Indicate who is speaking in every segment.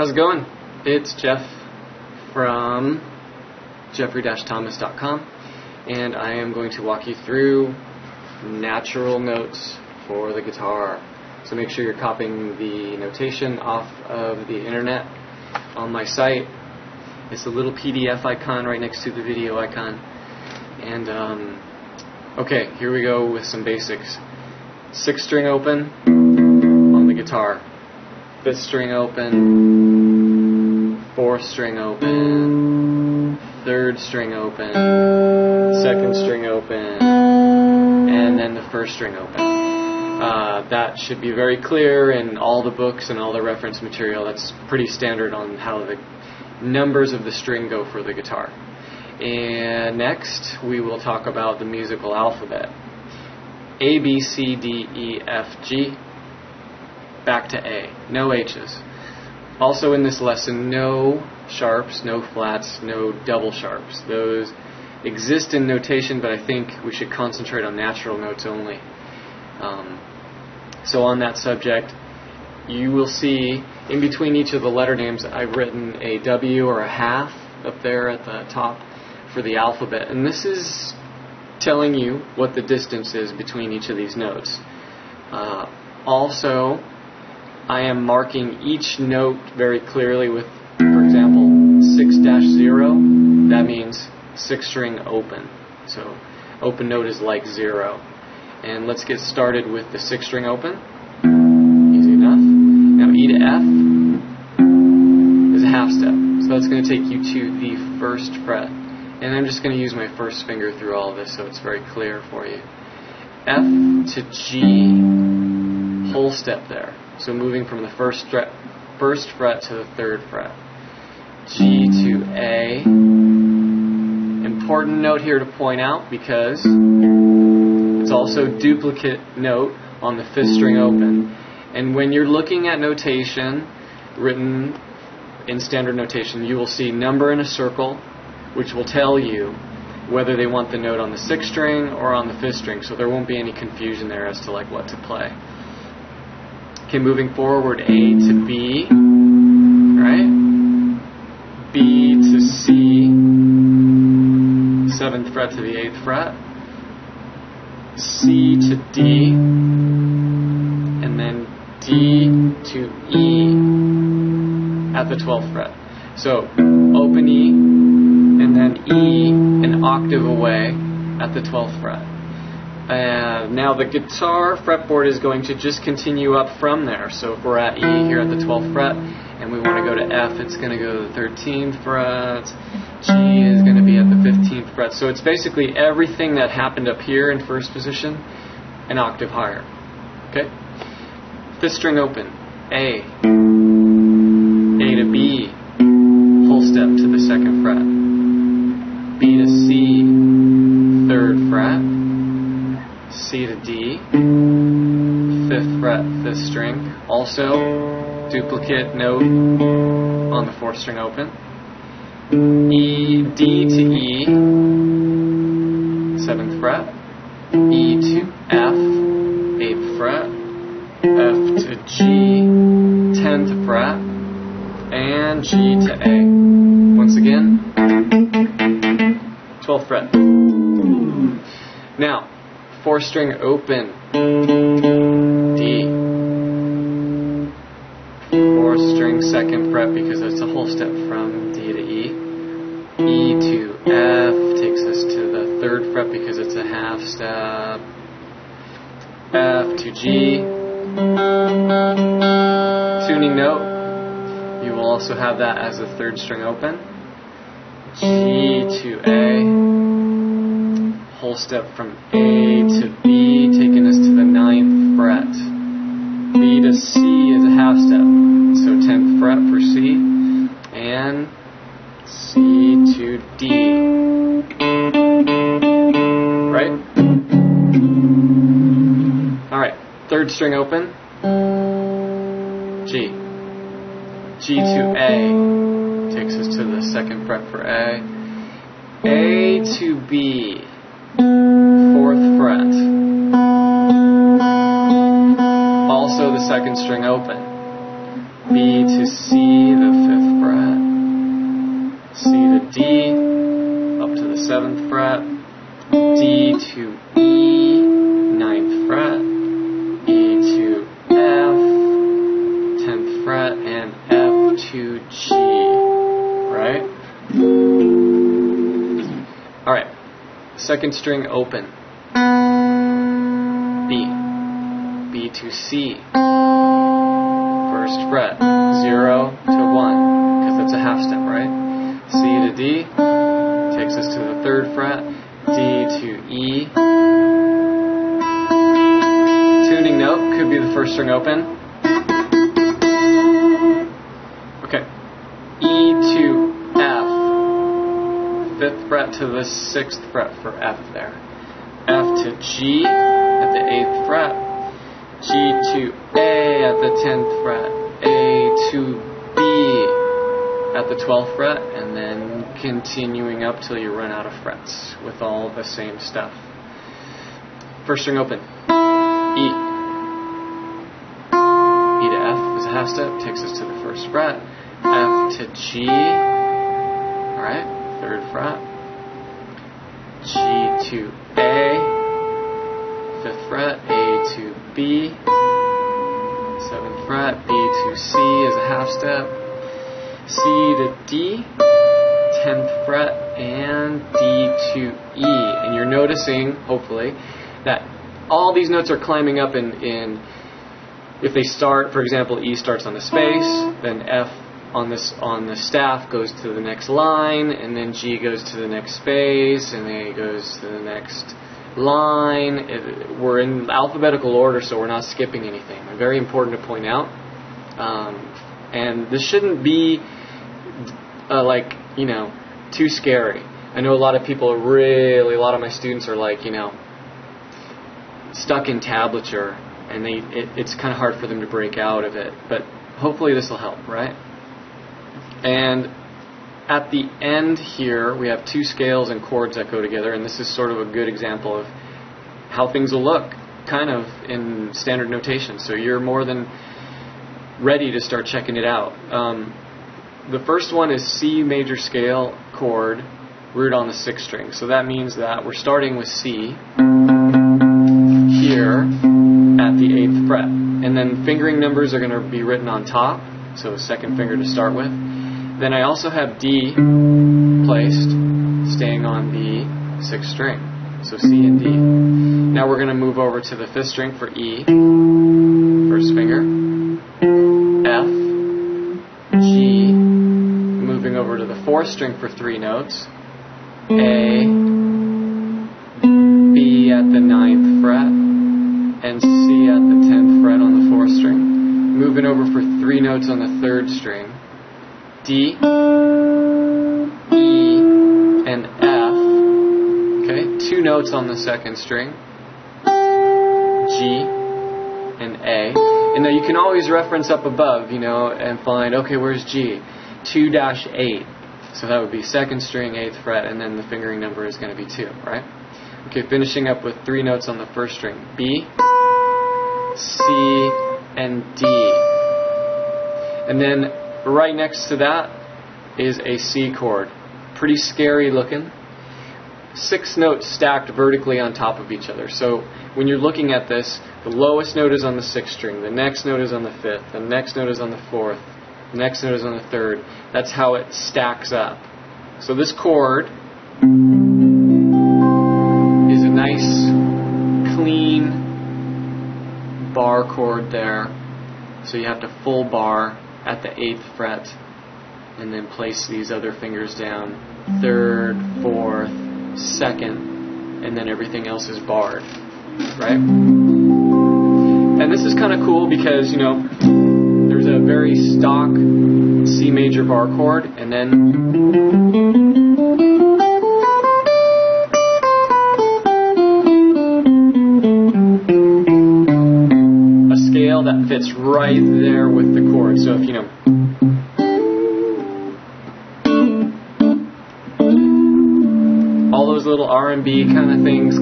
Speaker 1: How's it going? It's Jeff from jeffrey-thomas.com, and I am going to walk you through natural notes for the guitar. So make sure you're copying the notation off of the internet on my site. It's a little PDF icon right next to the video icon. And okay, here we go with some basics. 6th string open on the guitar, 5th string open, 4th string open, 3rd string open, 2nd string open, and then the 1st string open. That should be very clear in all the books and all the reference material. That's pretty standard on how the numbers of the string go for the guitar. And next we will talk about the musical alphabet. A, B, C, D, E, F, G, back to A. No H's. Also in this lesson, no sharps, no flats, no double sharps. Those exist in notation, but I think we should concentrate on natural notes only. So on that subject, you will see in between each of the letter names I've written a W or a half up there at the top for the alphabet, and this is telling you what the distance is between each of these notes. Also, I am marking each note very clearly with, for example, 6-0. That means 6th string open. So open note is like 0. And let's get started with the 6th string open. Easy enough. Now E to F is a half step. So that's going to take you to the 1st fret. And I'm just going to use my first finger through all of this so it's very clear for you. F to G, whole step there. So moving from the 1st fret to the 3rd fret. G to A. Important note here to point out because it's also duplicate note on the 5th string open. And when you're looking at notation written in standard notation, you will see number in a circle, which will tell you whether they want the note on the 6th string or on the 5th string, so there won't be any confusion there as to like what to play. Okay, moving forward, A to B, right? B to C, 7th fret to the 8th fret, C to D, and then D to E at the 12th fret. So open E, and then E an octave away at the 12th fret. Now the guitar fretboard is going to just continue up from there. So if we're at E here at the 12th fret and we want to go to F, it's going to go to the 13th fret. G is going to be at the 15th fret. So it's basically everything that happened up here in 1st position an octave higher. Okay? 5th string open. A. A to B. Whole step to the 2nd fret. B to C, 3rd fret, C to D, 5th fret, 5th string, also duplicate note on the 4th string open, E, D to E, 7th fret, E to F, 8th fret, F to G, 10th fret, and G to A. Once again, 12th fret. Now, 4th string open, D. 4th string 2nd fret because it's a whole step from D to E. E to F takes us to the 3rd fret because it's a half step. F to G. Tuning note. You will also have that as a 3rd string open. G to A, whole step from A to B, taking us to the 9th fret. B to C is a half step, so 10th fret for C, and C to D. Right? Alright, 3rd string open, G. G to A takes us to the 2nd fret for A. A to B, 4th fret. Also the 2nd string open. B to C, the 5th fret, C to D, up to the 7th fret, D to E, 9th fret, E to F, 10th fret, and F to G, right? Alright, second string open, B, B to C, 1st fret, 0 to 1, because that's a half step, right? C to D, takes us to the 3rd fret, D to E. Tuning note could be the 1st string open. Okay, E to F, 5th fret to the 6th fret for F there. F to G at the 8th fret, G to A at the 10th fret, A to B at the 12th fret, and then continuing up till you run out of frets with all the same stuff. 1st string open, E. E to F is a half step, takes us to the 1st fret, F to G, alright, 3rd fret, G to A, 5th fret, A to B, 7th fret, B to C is a half step, C to D, 10th fret, and D to E. And you're noticing, hopefully, that all these notes are climbing up in if they start, for example, E starts on the space, then F on the staff goes to the next line, and then G goes to the next space, and then it goes to the next line. We're in alphabetical order, so we're not skipping anything. Very important to point out. And this shouldn't be too scary. I know a lot of people a lot of my students are stuck in tablature, and it's kind of hard for them to break out of it. But hopefully this will help, right? And at the end here, we have 2 scales and chords that go together, and this is sort of a good example of how things will look, kind of in standard notation. So you're more than ready to start checking it out. The first one is C major scale chord, root on the 6th string. So that means that we're starting with C here at the 8th fret. And then fingering numbers are going to be written on top, so 2nd finger to start with. Then I also have D placed, staying on the 6th string. So C and D. Now we're going to move over to the 5th string for E, 1st finger, F, G, moving over to the 4th string for 3 notes, A, B at the 9th fret, and C at the 10th fret on the 4th string. Moving over for 3 notes on the 3rd string, D, E, and F. Okay, 2 notes on the 2nd string, G, and A. And now you can always reference up above, and find, okay, where's G? 2-8. So that would be 2nd string, 8th fret, and then the fingering number is going to be 2, right? Okay, finishing up with 3 notes on the 1st string, B, C, and D. And then right next to that is a C chord. Pretty scary looking. 6 notes stacked vertically on top of each other. So when you're looking at this, the lowest note is on the 6th string, the next note is on the 5th, the next note is on the 4th, the next note is on the 3rd. That's how it stacks up. So this chord is a nice, clean bar chord there. So you have to full bar at the 8th fret, and then place these other fingers down, 3rd, 4th, 2nd, and then everything else is barred, right? And this is kind of cool because, there's a very stock C major bar chord, and then a scale that fits right there with the chord. So if all those little R&B kind of things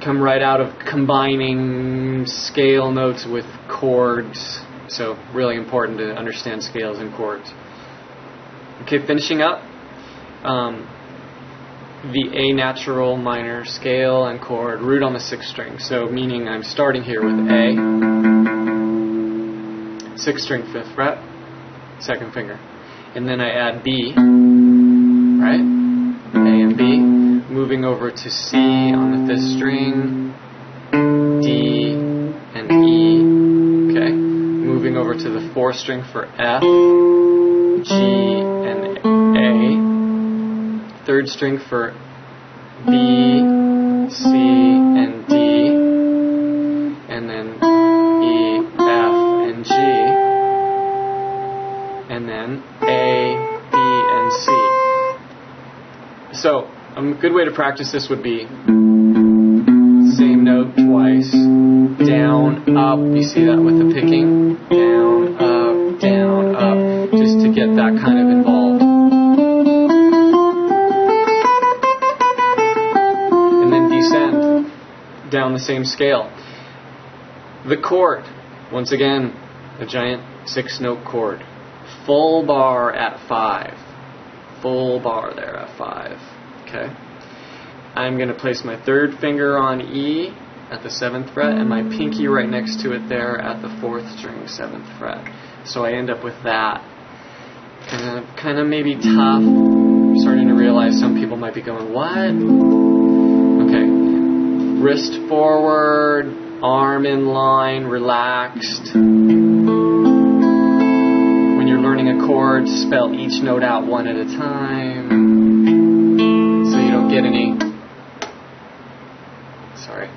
Speaker 1: come right out of combining scale notes with chords So really important to understand scales and chords. Okay, finishing up, the A natural minor scale and chord, root on the 6th string. So meaning I'm starting here with A, 6th string, 5th fret, 2nd finger. And then I add B, right? A and B, moving over to C on the 5th string, D and E, okay? Moving over to the 4th string for F, G and A, 3rd string for B, C and D, and then E, F and G, and then A, B and C. So a good way to practice this would be same note twice, down, up. You see that with the picking, down, up, just to get that kind of involved. And then descend down the same scale. The chord, once again, a giant 6-note chord. Full bar at 5. Full bar there at 5. Okay. I'm going to place my 3rd finger on E at the 7th fret and my pinky right next to it there at the 4th string, 7th fret. So I end up with that. Kind of maybe tough. I'm starting to realize some people might be going, what? Okay. Wrist forward, arm in line, relaxed. When you're learning a chord, spell each note out one at a time, so you don't get any. Sorry.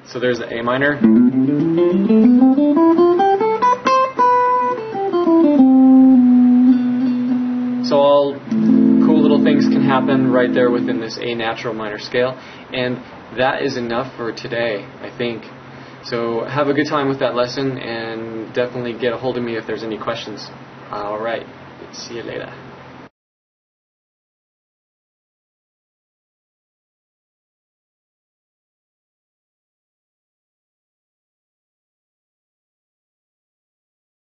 Speaker 1: So there's the A minor. So all cool little things can happen right there within this A natural minor scale, and that is enough for today, I think. So have a good time with that lesson, and definitely get a hold of me if there's any questions. All right, see you later.